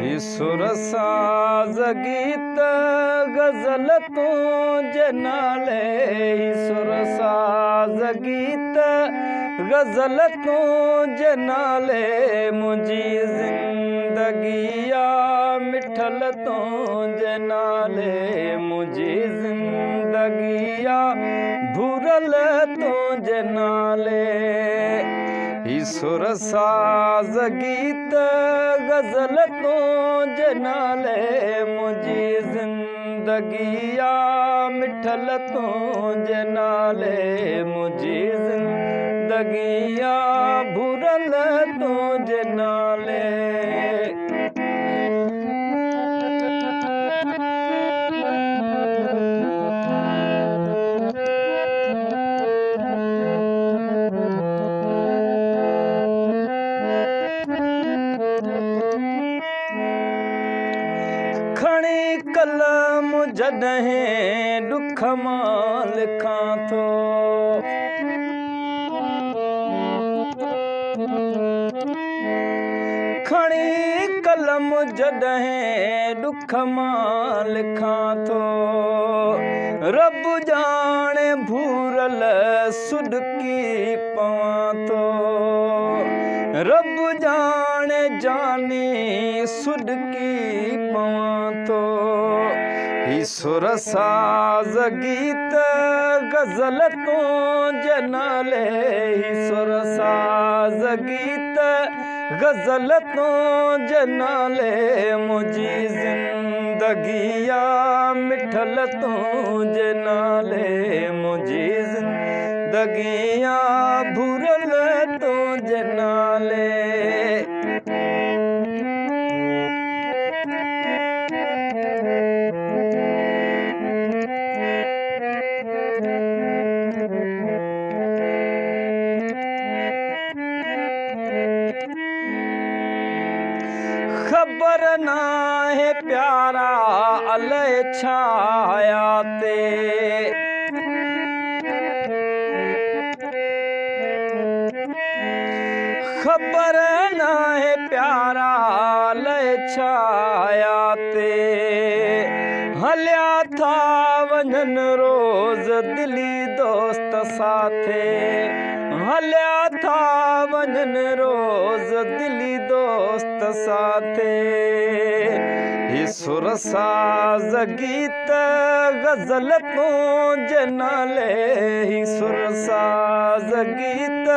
सुर साज़ गीत गज़ल तुंहिंजे नाले सुर साज़ गीत गज़ल तुंहिंजे नाले मुंहिंजी ज़िंदगी आहे मिठल तुंहिंजे नाले मुंहिंजी ज़िंदगी आहे भुरल तुंहिंजे नाले सुर साज़ गीत गज़ल तुंहिंजे नाले मुंहिंजी ज़िंदगी आहे मिठल तुंहिंजे नाले मुंहिंजी ज़िंदगी आहे भुरल तुंहिंजे नाले खणी कलम जॾहिं ॾुख मां लिखां थो खणी कलम जॾहिं ॾुख मां लिखां थो रब ॼाणे भूरल सुॾकी पवां थो रब ॼाणे जानी सुॾकी पवां थो सुर साज़ गीत गज़ल तुंहिंजे नाले सुर साज़ गीत गज़ल तुंहिंजे नाले मुंहिंजी ज़िंदगी आहे मिठल तुंहिंजे नाले मुंहिंजी ज़िंदगी आहे भुरल तुंहिंजे नाले ख़बर नाहे प्यारा अलाए छा ते ख़बर नाहे प्यारा अलाए छा ते हलिया था वञनि रोज़ दिली दोस्त साथे हलिया था वञनि रोज़ दिली दोस्त साथे सुर साज़ गीत गज़ल तुंहिंजे नाले सुर साज़ गीत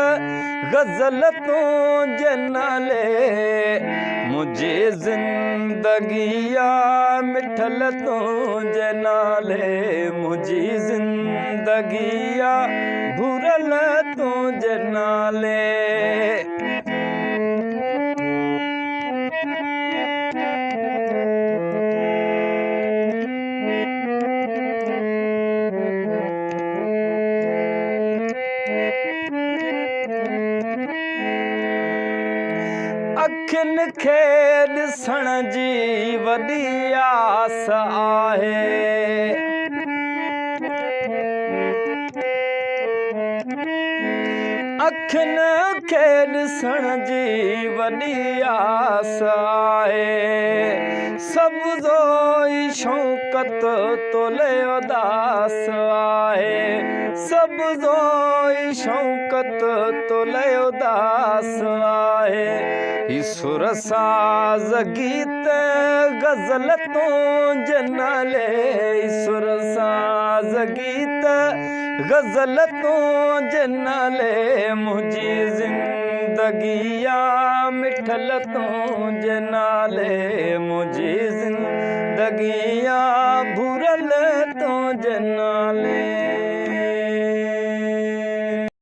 गज़ल तुंहिंजे नाले मुंहिंजी ज़िंदगी आहे मिठल तुंहिंजे नाले मुंहिंजी ज़िंदगी आहे भुरल तुंहिंजे नाले अखियुनि खे ॾिसण जी वॾी आस आहे अखियुनि खे ॾिसण जी वॾी आस आहे सबज़ो ई शौक़त तोले उदास आहे सबज़ो ई शौक़त तोले उदास आहे सुर साज़ गीत गज़ल तुंहिंजे नाले सुर साज़ गीत गज़ल तुंहिंजे नाले मुंहिंजी ज़िंदगी आहे मिठल तुंहिंजे नाले मुंहिंजी ज़िंदगी आहे